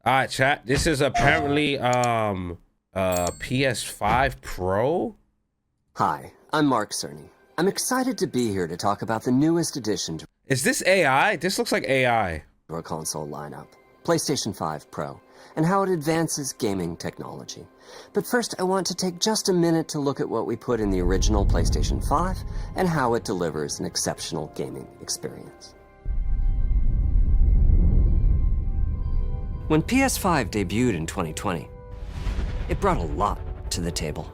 All right, chat. This is apparently PS5 Pro. Hi, I'm Mark Cerny. I'm excited to be here to talk about the newest addition to Is this AI? This looks like AI. our console lineup, PlayStation 5 Pro, and how it advances gaming technology. But first, I want to take just a minute to look at what we put in the original PlayStation 5 and how it delivers an exceptional gaming experience. When PS5 debuted in 2020, it brought a lot to the table.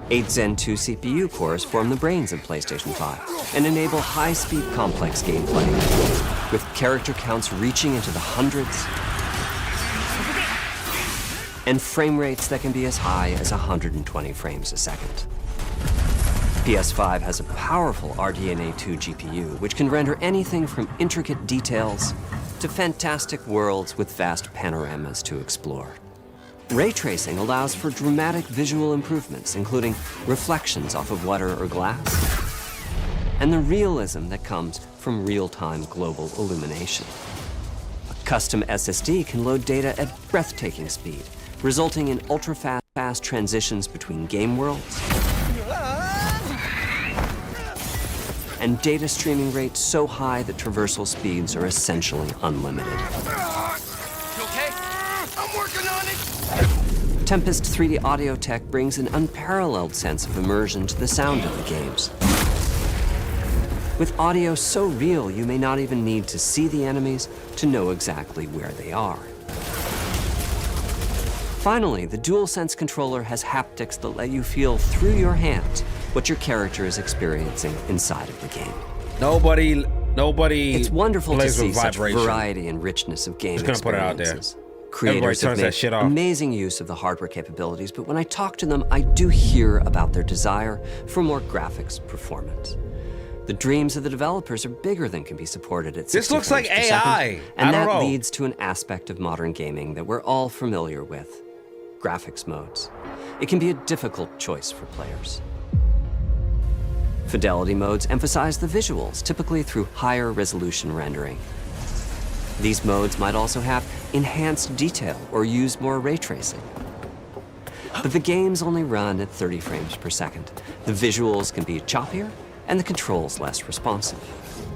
8 Zen 2 CPU cores form the brains of PlayStation 5 and enable high-speed complex gameplay, with character counts reaching into the hundreds and frame rates that can be as high as 120 frames a second. PS5 has a powerful RDNA 2 GPU, which can render anything from intricate details to fantastic worlds with vast panoramas to explore. Ray tracing allows for dramatic visual improvements, including reflections off of water or glass, and the realism that comes from real-time global illumination. A custom SSD can load data at breathtaking speed, resulting in ultra-fast transitions between game worlds, and data streaming rates so high that traversal speeds are essentially unlimited. You okay? I'm working on it! Tempest 3D audio tech brings an unparalleled sense of immersion to the sound of the games. With audio so real, you may not even need to see the enemies to know exactly where they are. Finally, the DualSense controller has haptics that let you feel through your hands what your character is experiencing inside of the game. Nobody. It's wonderful to plays see with such vibration. variety and richness of game Just gonna put it out there. experiences. Creators have turns that made shit off. amazing use of the hardware capabilities, but when I talk to them, I do hear about their desire for more graphics performance. The dreams of the developers are bigger than can be supported at 60 This looks like frames per AI. second, and I don't that know. leads to an aspect of modern gaming that we're all familiar with: graphics modes. It can be a difficult choice for players. Fidelity modes emphasize the visuals, typically through higher resolution rendering. These modes might also have enhanced detail or use more ray tracing. But the games only run at 30 frames per second. The visuals can be choppier and the controls less responsive.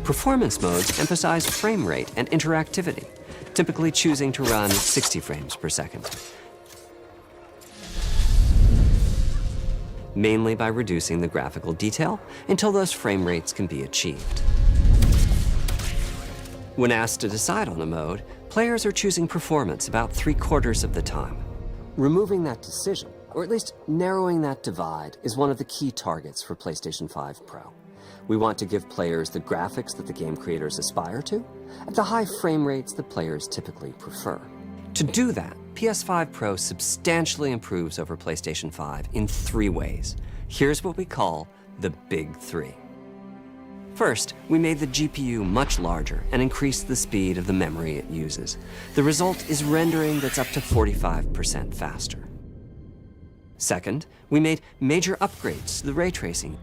Performance modes emphasize frame rate and interactivity, typically choosing to run at 60 frames per second, mainly by reducing the graphical detail until those frame rates can be achieved. When asked to decide on a mode, players are choosing performance about 3/4 of the time. Removing that decision, or at least narrowing that divide, is one of the key targets for PlayStation 5 Pro. We want to give players the graphics that the game creators aspire to, at the high frame rates that players typically prefer. To do that, PS5 Pro substantially improves over PlayStation 5 in 3 ways. Here's what we call the Big 3. First, we made the GPU much larger and increased the speed of the memory it uses. The result is rendering that's up to 45% faster. Second, we made major upgrades to the ray tracing,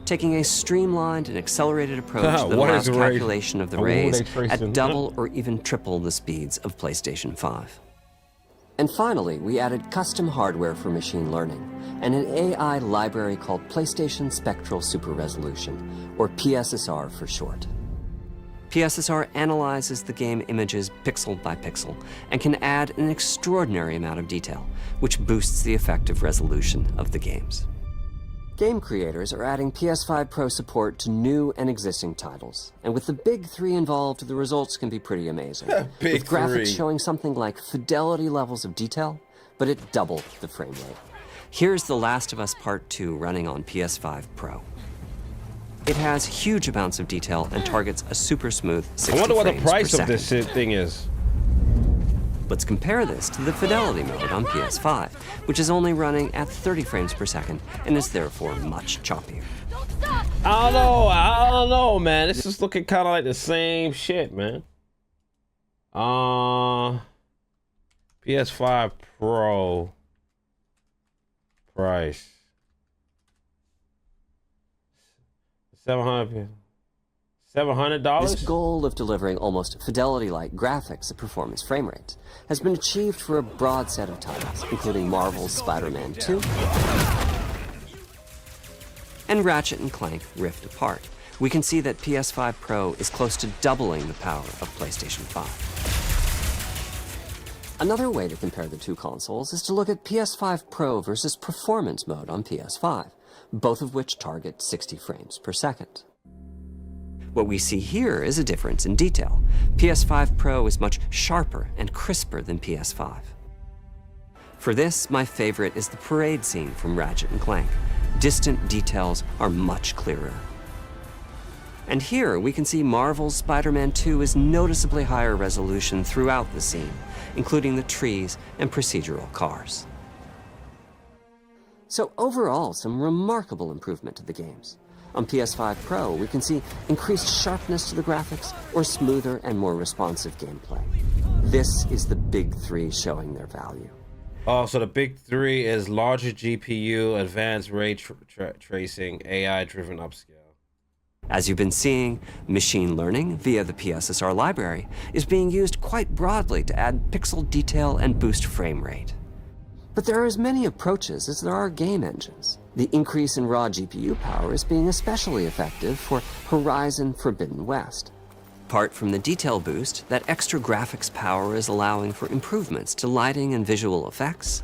taking a streamlined and accelerated approach that What allows is ray- calculation of the Oh, rays ray tracing. at double or even triple the speeds of PlayStation 5. And finally, we added custom hardware for machine learning and an AI library called PlayStation Spectral Super Resolution, or PSSR for short. PSSR analyzes the game images pixel by pixel and can add an extraordinary amount of detail, which boosts the effective resolution of the games. Game creators are adding PS5 Pro support to new and existing titles, and with the Big 3 involved, the results can be pretty amazing. Big with graphics 3. showing something like fidelity levels of detail, but at double the frame rate. Here's The Last of Us Part 2 running on PS5 Pro. It has huge amounts of detail and targets a super smooth 60 I wonder what the frames per price of this second. shit thing is. Let's compare this to the Fidelity mode on PS5, which is only running at 30 frames per second and is therefore much choppier. I don't know, man. This is looking kind of like the same shit, man. PS5 Pro price. 700 This $700? goal of delivering almost fidelity-like graphics at performance frame rates has been achieved for a broad set of titles, including Marvel's Spider-Man 2 and Ratchet & Clank Rift Apart. We can see that PS5 Pro is close to doubling the power of PlayStation 5. Another way to compare the two consoles is to look at PS5 Pro versus Performance mode on PS5, both of which target 60 frames per second. What we see here is a difference in detail. PS5 Pro is much sharper and crisper than PS5. For this, my favorite is the parade scene from Ratchet & Clank. Distant details are much clearer. And here we can see Marvel's Spider-Man 2 is noticeably higher resolution throughout the scene, including the trees and procedural cars. So overall, some remarkable improvement to the games. On PS5 Pro, we can see increased sharpness to the graphics or smoother and more responsive gameplay. This is the big three showing their value. Oh, so the big three is larger GPU, advanced ray tracing, AI-driven upscale. As you've been seeing, machine learning via the PSSR library is being used quite broadly to add pixel detail and boost frame rate. But there are as many approaches as there are game engines. The increase in raw GPU power is being especially effective for Horizon Forbidden West. Apart from the detail boost, that extra graphics power is allowing for improvements to lighting and visual effects,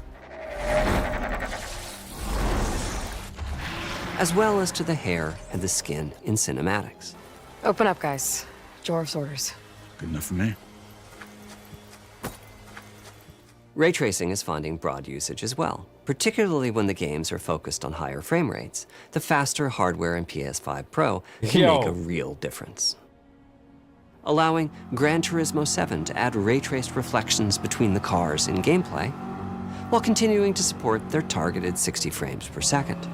as well as to the hair and the skin in cinematics. Open up, guys. Jorv's orders. Good enough for me. Ray tracing is finding broad usage as well, particularly when the games are focused on higher frame rates. The faster hardware in PS5 Pro can make a real difference. Allowing Gran Turismo 7 to add ray-traced reflections between the cars in gameplay, while continuing to support their targeted 60 frames per second.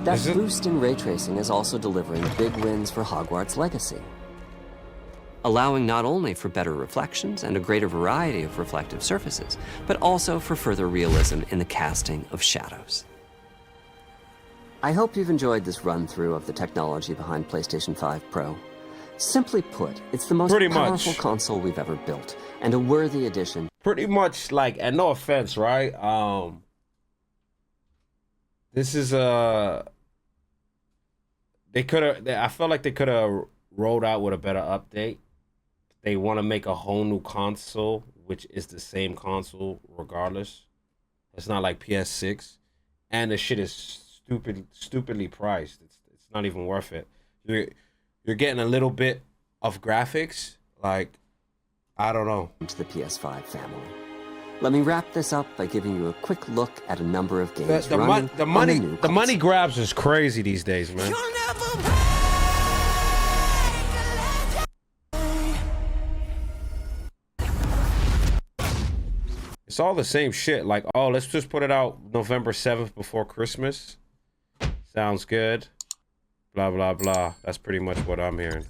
That boost in ray tracing is also delivering big wins for Hogwarts Legacy, allowing not only for better reflections and a greater variety of reflective surfaces, but also for further realism in the casting of shadows. I hope you've enjoyed this run-through of the technology behind PlayStation 5 Pro. Simply put, it's the most powerful console we've ever built, and a worthy addition. Pretty much, like, and no offense, right? This is they could have. I felt like they could have rolled out with a better update. They want to make a whole new console, which is the same console regardless. It's not like PS6, and the shit is stupidly priced. It's not even worth it. You're getting a little bit of graphics, like, I don't know. To the PS5 family. Let me wrap this up by giving you a quick look at a number of games The money grabs is crazy these days, man. It's all the same shit. Like, oh, let's just put it out November 7th before Christmas. Sounds good. Blah, blah, blah. That's pretty much what I'm hearing.